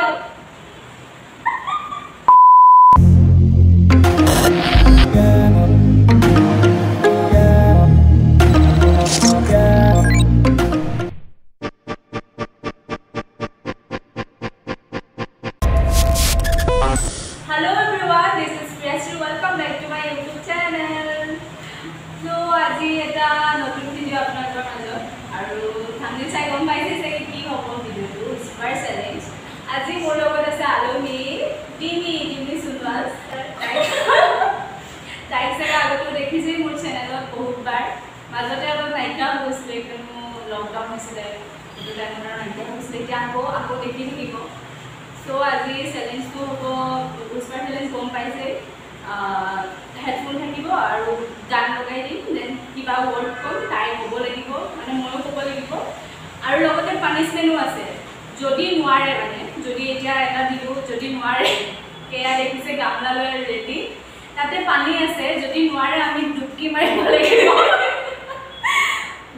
Hello everyone, this is Priyasri. Welcome back to my YouTube channel. So, আজি এটা নতুন video আপোনালোকৰ মাজত আৰু থাম্বনেইল চাই গম পাইছে যে কি হ'ব ভিডিওটো সুপাৰ চ্যালেঞ্জ। আজি মোৰ লগত আছে আলমি ডিমি সুনৱাল। তাইক চাগে আগতে দেখিছে মোৰ চেনেলত বহুতবাৰ। মাজতে অলপ নাইকিয়া হৈছিলে কিয়নো লকডাউন হৈছিলে সেইটো টাইমত নাইকিয়া হৈছিলে এতিয়া আকৌ দেখি থাকিব। So, আজি চ্যালেঞ্জটো হ'ব পুষ্পাৰ চ্যালেঞ্জ গম পাইছে হেডফোন থাকিব আৰু গান লগাই দিম দেন কিবা ৱৰ্ড ক'ম তাই ক'ব লাগিব মানে ময়ো ক'ব লাগিব আৰু লগতে পানিছমেণ্টো আছে যদি নোৱাৰে মানে যদি এতিয়া এটা দিলোঁ যদি নোৱাৰে এয়া দেখিছে গামলা লৈ ৰেডি তাতে পানী আছে যদি নোৱাৰে আমি ডুবকি মাৰিব লাগিব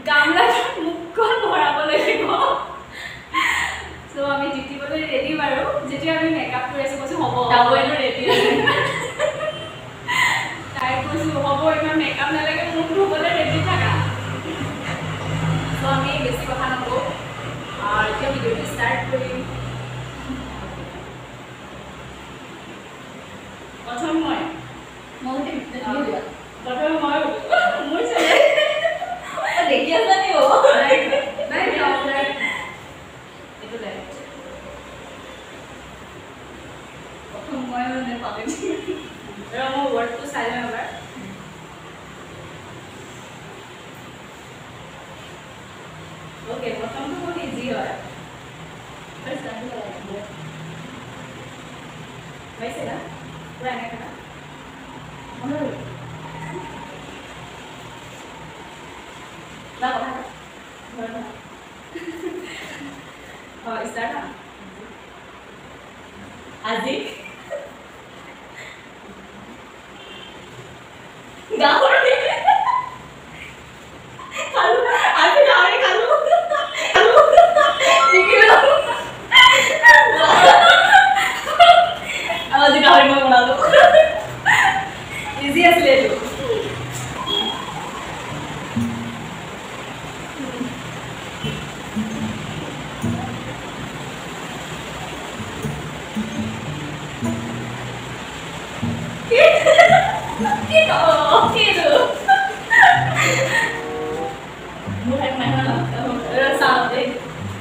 গামলাত মুখখন ভৰাব লাগিব। So, আমি জিতিবলৈ ৰেডি বাৰু যেতিয়া আমি মেকআপ কৰি আছোঁ কৈছোঁ হ'ব ডাবলটো ৰেডি আছে তাই কৈছোঁ হ'ব ইমান মেকআপ নালাগে মোক ধুবলৈ ৰেডি থাকা। চ' আমি বেছি কথা নকওঁ এতিয়া ভিডিঅ'টো ষ্টাৰ্ট কৰিম। প্ৰথম মই মোৰ দেখি আছা নি নাই এইটো লাইক প্ৰথম মই মানে পাবি আৰু মোৰ ৱৰ্ডটো চাই লওঁ এবাৰ। অ'কে প্ৰথমটো বহুত ইজি হয় পাইছে না পুৰা এনেকৈ না ষ্টাৰ্ট আজি গাহৰি খালো আজি গাহৰি খালো আজি গাহৰি মই বনালো ইজি আছিলে এইটো।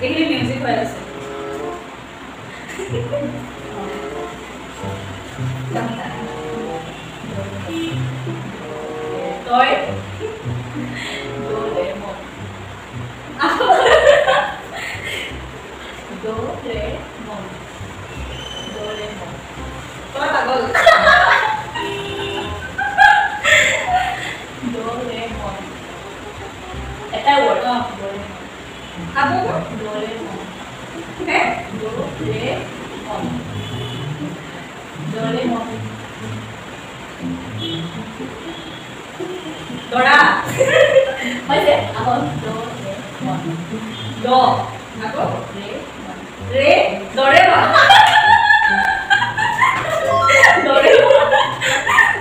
এইখিনি মিউজিক হৈ আছে তই তই পাগল এটা ৱৰ্ড আকৌ ডৰেমন হে ডৰেমন দৰা হৈছে আকৌ ডৰেমন ড আকৌ ৰে ডৰেমন ডৰেমন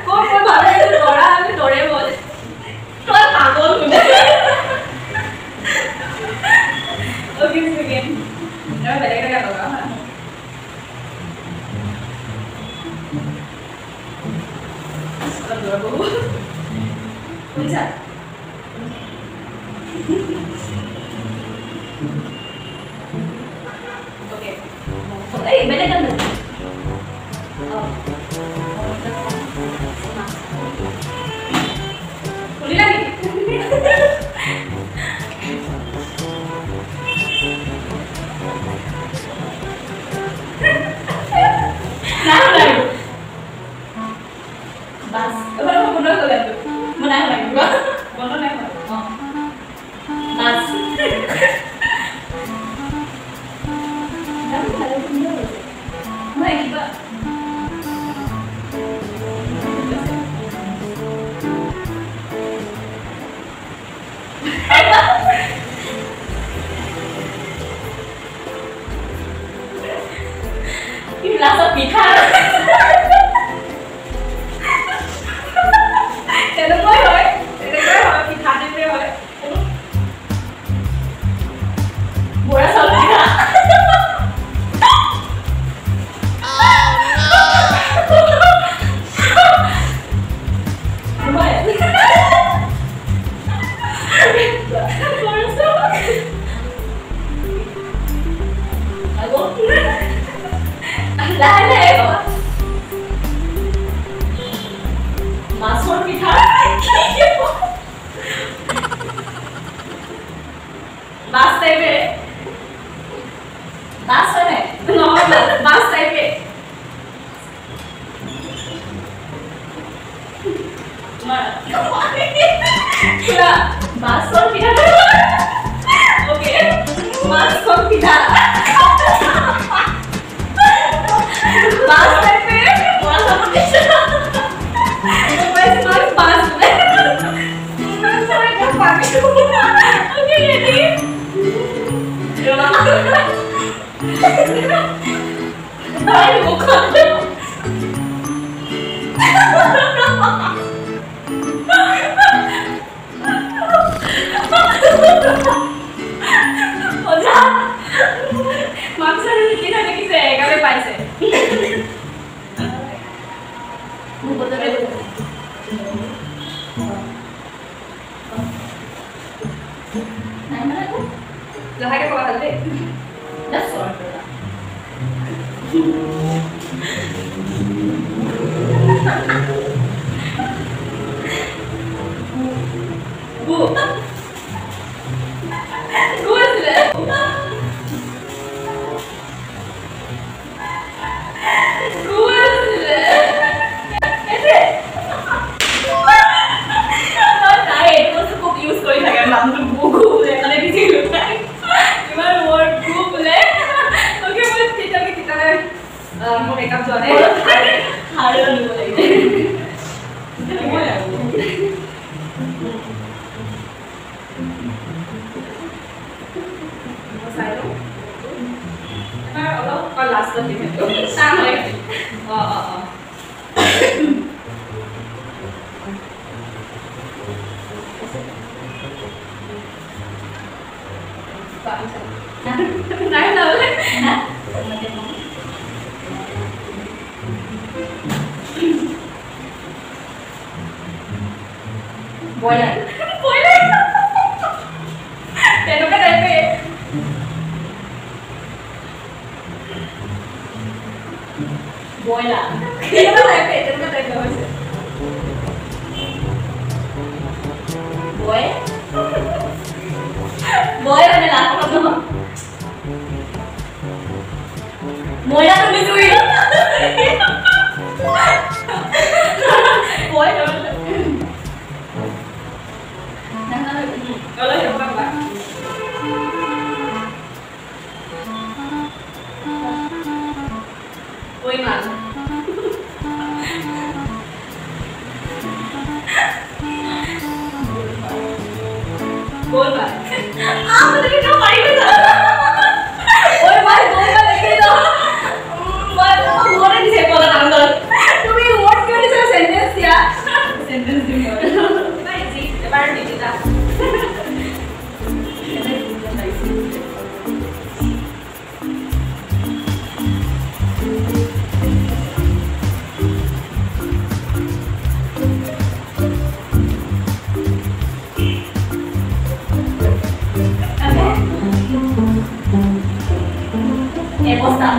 কোন ভাবে দৰা আমি ডৰেমন তই পাগল কোনে Okay, so again. No, better get out of that. It's adorable. What is that? Okay. Hey, better get out. Oh. Uli lagi. Bas, kalau mau benar kalian tuh, menang lagi, benar lagi, bas. লাষ্টত পিঠা তেনেকুৱাই হয় পিঠা টাইপে হয় বৰা চাউল পিঠা মাছৰ পিঠা বাস টাইপে মাছ হয় নাই নহয় বাস টাইপে মাছৰ পিঠা ওকে মাছৰ পিঠা বাস টাইপে বৰা চাউল পিঠা Okay, ready? Ay, bukan. Oja, maksa kita lagi saya kalau paise. Betul betul. Nah, mana tu? Lahir ke bawah deh. That's all. Bu. Good le. Good le. Ese. Nah, itu cukup use kau ini kan, langsung buku le, kalau di sini kan. Gimana word group le? Oke, buat kita mau makeup jualnya. Hari ini boleh. Gimana? Sayang. Allah, kalau last lagi itu sama ya. Oh. Nah, boleh. Boleh. Boleh. Tenukkan DP. Boleh. Tenukkan DP. Boy. Boy ada laku apa? Boy ada misui. Boy ada. Kalau yang apa? Boy mana? Boy mana? Apa tadi kau main itu? Boy mana lagi itu? Boy di sekolah tanggal. Tumi what क्यों नहीं sir sentence ya? Sentence di mana? Baik sih, lebaran di kita. Bosta.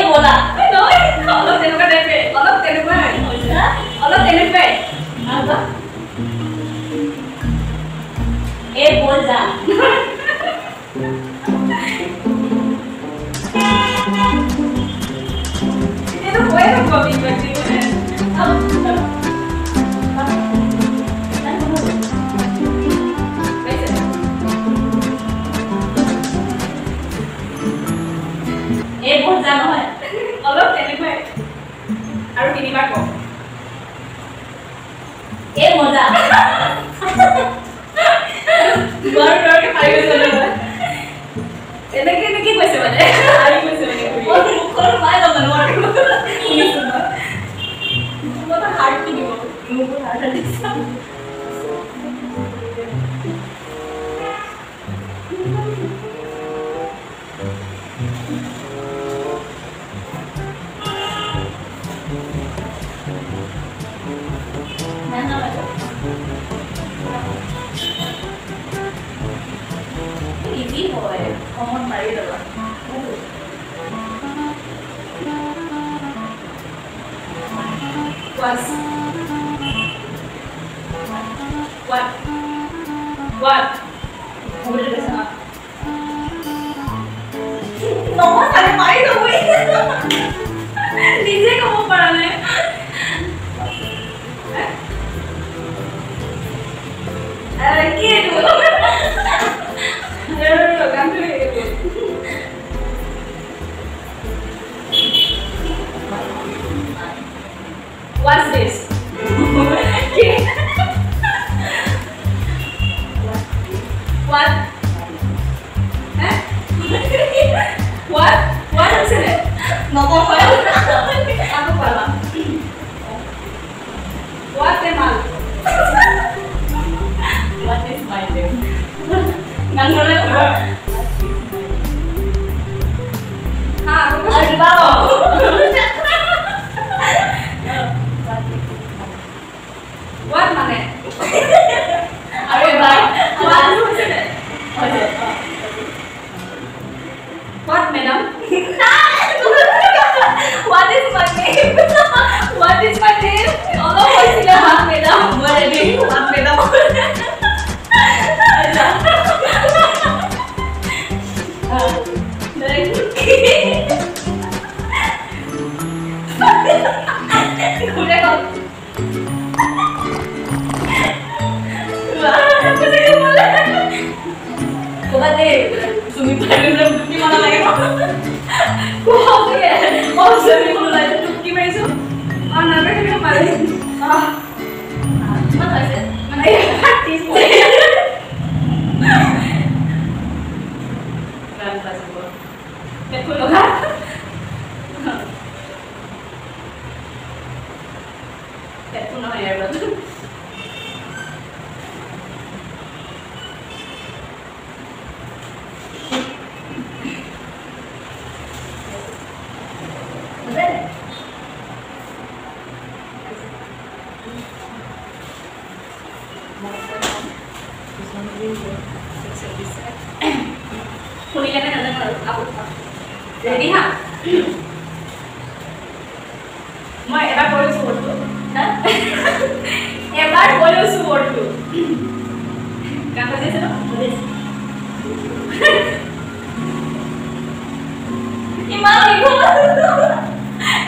Bola. No, Allah tenukkan DP. Allah tenukkan. Allah tenukkan. Apa? Bola. Itu boy apa kopi berarti? Bola নহয়. অলপ তেনেকুৱাই আৰু তিনিবাৰ কম এই মজা দুবাৰ দুবাৰকে পাৰি গৈছে নহয় এনেকে এনেকে কৈছে মানে পাৰি গৈছে মানে মুখৰ পাই যাব নোৱাৰো শুনিছো মই হাৰ্ট কিনিব মোক হাৰ্ট দিছা easy boy. Common married alone. Was what? What? What did I say? No, I'm married away. নিজে কব পৰা নাই কি এইটো গানটো What's this? What? Huh? What? What is it? No, no, no. Aku pala. What am I? What is my name? Nggak boleh. Ah, aku Ada di bawah. What mana? Ada baik. What is it? What, madam? What is my name? What is my name? Allah wasila what, madam? What is it? What madam? Udah kau. Coba deh, sumi paling belum gimana lagi? Wow, ya. Mau sering mulai tuh gimana sih? Mana mereka kemarin? Mana sih? Mana ya? Artis. Kan pas gua. Betul kan? Betul nah ya betul. Kuliah kan ada aku. Jadi ha. Mau ebar boleh support tu. Hah? Ebar boleh support tu. Kamu sih tu? Boleh. Iman itu.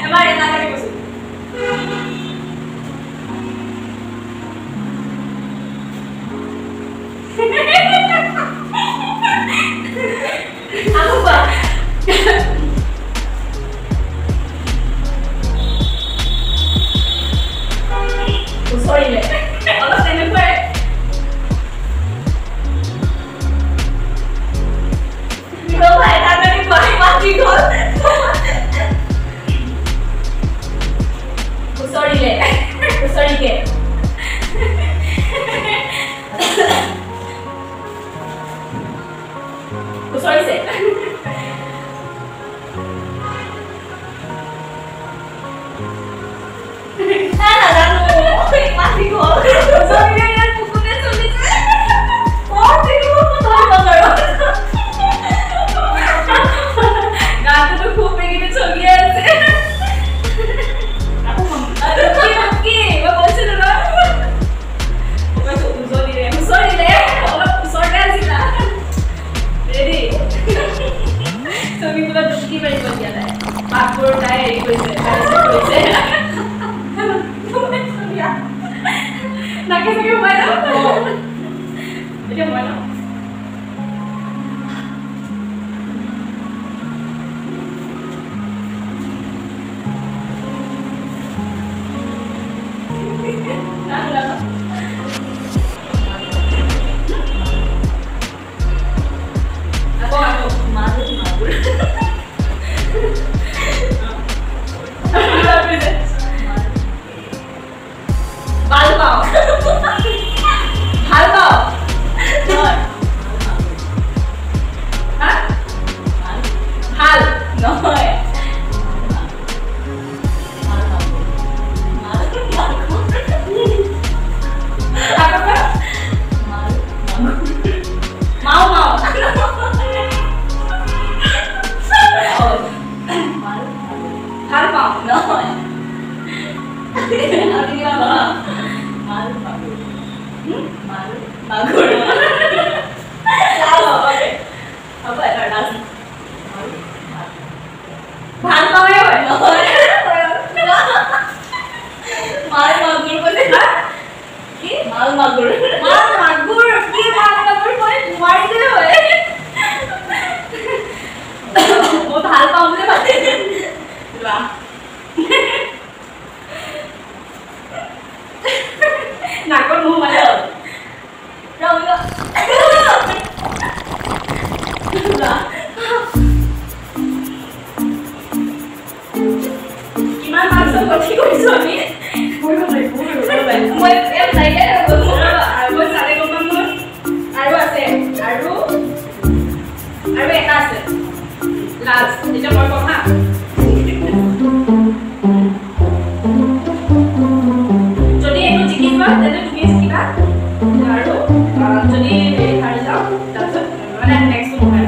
Ebar enak lagi musuh. Aku ba? Sorry le. Allah seni fue. Kalau saya tanya di bawah mati gol. Sorry le. Sorry ke. Sorry sih. Mati gol. Sorry ya, bukunya sulit. Oh, itu aku tahu banget. Gato tuh खूप begini चली আছে. Aku mau. Oke, bagus dulu. Oke, sorry deh. Allah sorry sih lah. Ready? Sami pulang dukki beri bagian deh. Passport deh, ini kuis. নহয় মাও মাও ভাল পাওঁ নহয় আৰু কিবা মাল মাগুৰ মাল মাগুৰ হ'ব এবাৰ লাষ্ট ভাল পাওঁৱে হয় নহয় মাল মাগুৰ কৈছে না কি মাল মাগুৰ কি মাল মাগুৰ মই নোৱাৰিলে হয় মই ভাল পাওঁ বুলি ভাবি লোৱা নাকৰ মুখ মানে কিমান মাৰ্কছৰ গতি কৰিছো আমি মই চাইকে মই চালে গম পাম মোৰ আৰু আছে আৰু এটা আছে লাষ্ট এতিয়া মই কম হা যদি এইটো জিকি যোৱা তেন্তে তুমি জিকিবা আৰু যদি হাৰি যাওঁ তাৰপিছত মানে নেক্সট নহয়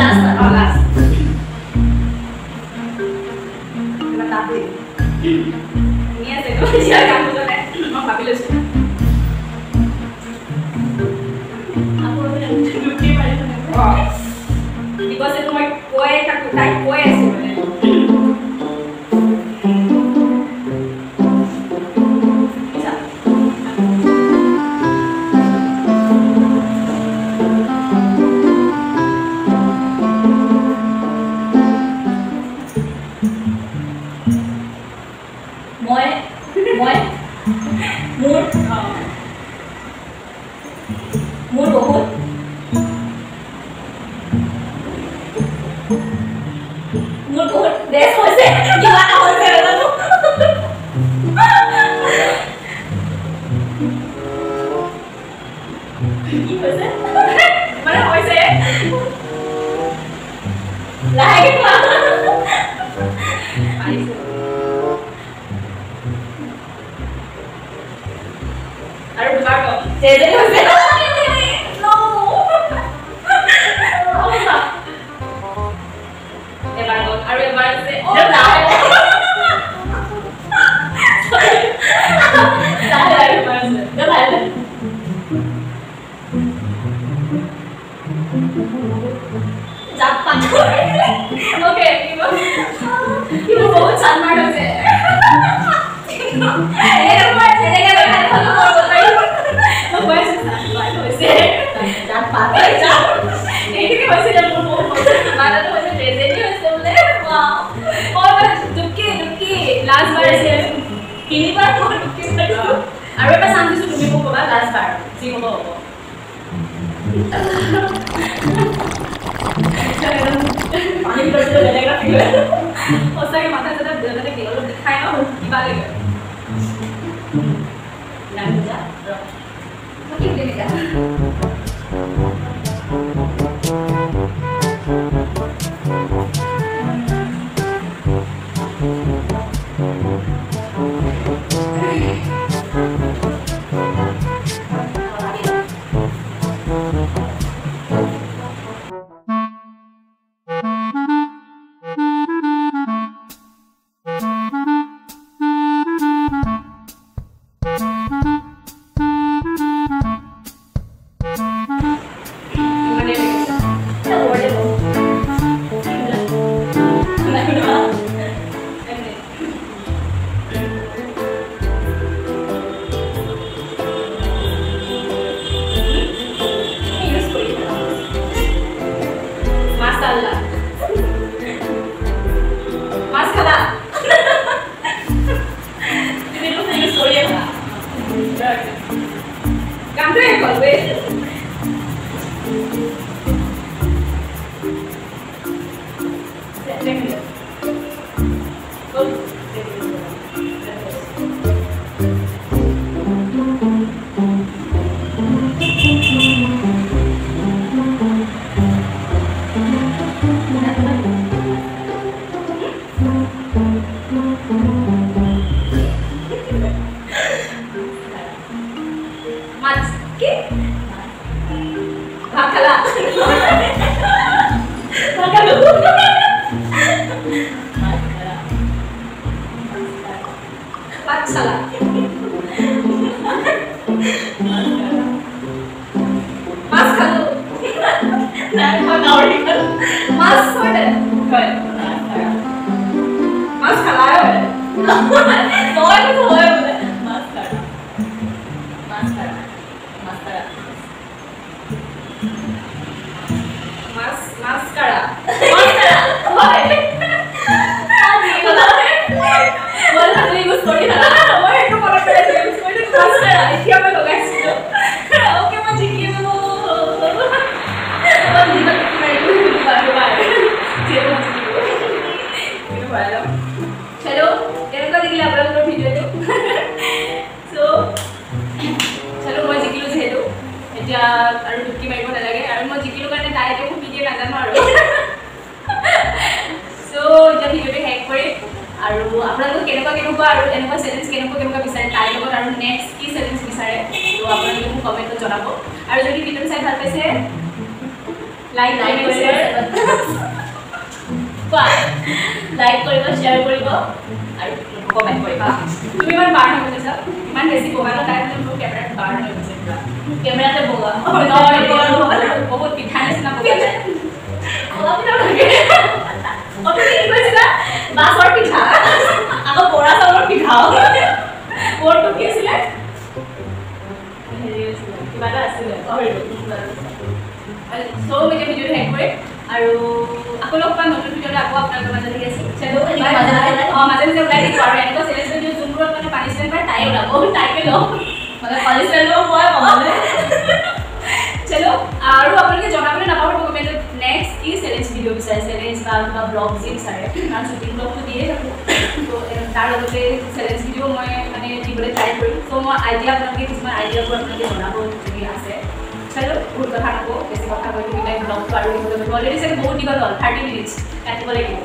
লাষ্ট লাষ্ট ধুনীয়া আছে এতিয়া গান বজালে মই ভাবি লৈছোঁ বিকজ এইটো মই কৈ থাকোঁ তাইক কৈ আছোঁ মানে মোৰ বহুত দেশ হৈছে কিবা এটা হৈছে কি হৈছে মানে হৈছে লাহেকে কোৱা আৰু দুবাৰ কম যেনে হৈছে এবাৰ কম আৰু এবাৰ আছে বহুত চানমাৰ হৈছে আৰু এটা চান্স দিছো তুমি মোক ক'বা লাষ্ট বাৰ যি হ'ব হ'ব পানী ভিতৰত বেলেগ ৰাখিলে সঁচাকৈ মাথা চাথা বেলেগ অলপ দেখাই ন কিবা লাগে গাহৰি খাল মাছ হয় হয় মাছ খালা হয় নহয় তো হয় বোলে মাছ খালা মাছ খালা মাছ খালা মাছ মাছ কাৰা হয় আজি গলা বল তুমি ইউজ কৰি থাকা মই একো মনত পেলাই ইউজ কৰি মাছ কাৰা এতিয়া মই লগাইছিলো ওকে মই জিকি গলো चलो কেনেকুৱা দেখিলে আপোনালোকৰ ভিডিঅ'টো সো চলো মই জিকিলো যেহেতু এতিয়া আৰু দুকি মাৰিব নালাগে আৰু মই জিকিলো কাৰণে তাইতে মোক ভিডিঅ' নাজানো আৰু সো এতিয়া ভিডিঅ'টো হেক কৰি আৰু আপোনালোক কেনেকুৱা আৰু এনেকুৱা চেলেঞ্জ কেনেকুৱা বিচাৰে তাইৰ লগত আৰু নেক্সট কি চেলেঞ্জ বিচাৰে তো আপোনালোকে মোক কমেণ্টত জনাব আৰু যদি ভিডিঅ'টো চাই ভাল পাইছে লাইক কৰিব শ্বেয়াৰ কৰিব আৰু কমেণ্ট কৰিবা তুমি ইমান বাৰ হৈ গৈছা ইমান বেছি বগালো তাই মোৰ কেমেৰাত বাৰ হৈ গৈছে কেমেৰাতে বগা বহুত পিঠা নিচিনা বগা যায় মাছৰ পিঠা আকৌ বৰা চাউলৰ পিঠা বৰটো কি আছিলে কিবা এটা আছিলে সো মই ভিডিঅ'টো হেক কৰি আৰু আকৌ লগ পাম নতুন ভিডিঅ'ত আকৌ আপোনালোকৰ মাজত আহি আছো চলো মাজে ওলাই দিম আৰু এনেকুৱা চেলেঞ্জ ভিডিঅ' যোনবোৰত মানে পানিছমেণ্ট পায় তাই ওলাব তাইকে লওঁ মানে পানিছমেণ্ট লওঁ মই কমালে চলো আৰু আপোনালোকে জনাবলৈ নাপাব কমেণ্টত নেক্সট কি চেলেঞ্জ ভিডিঅ' বিচাৰে চেলেঞ্জ বা ব্লগ যি বিচাৰে কাৰণ শ্বুটিং ব্লগটো দিয়ে থাকোঁ তো তাৰ লগতে চেলেঞ্জ ভিডিঅ' মই মানে দিবলৈ ট্ৰাই কৰিম চ' মই আইডিয়া আপোনালোকে কিছুমান আইডিয়াবোৰ আপোনালোকে জনাব যদি আছে চলো বহুত কথা নকওঁ বেছি কথা কৈ থাকিলে ব্লগটো আৰু অলৰেডি চাগে বহুত দীঘল হ'ল 30 মিনিটছ কাটিব লাগিব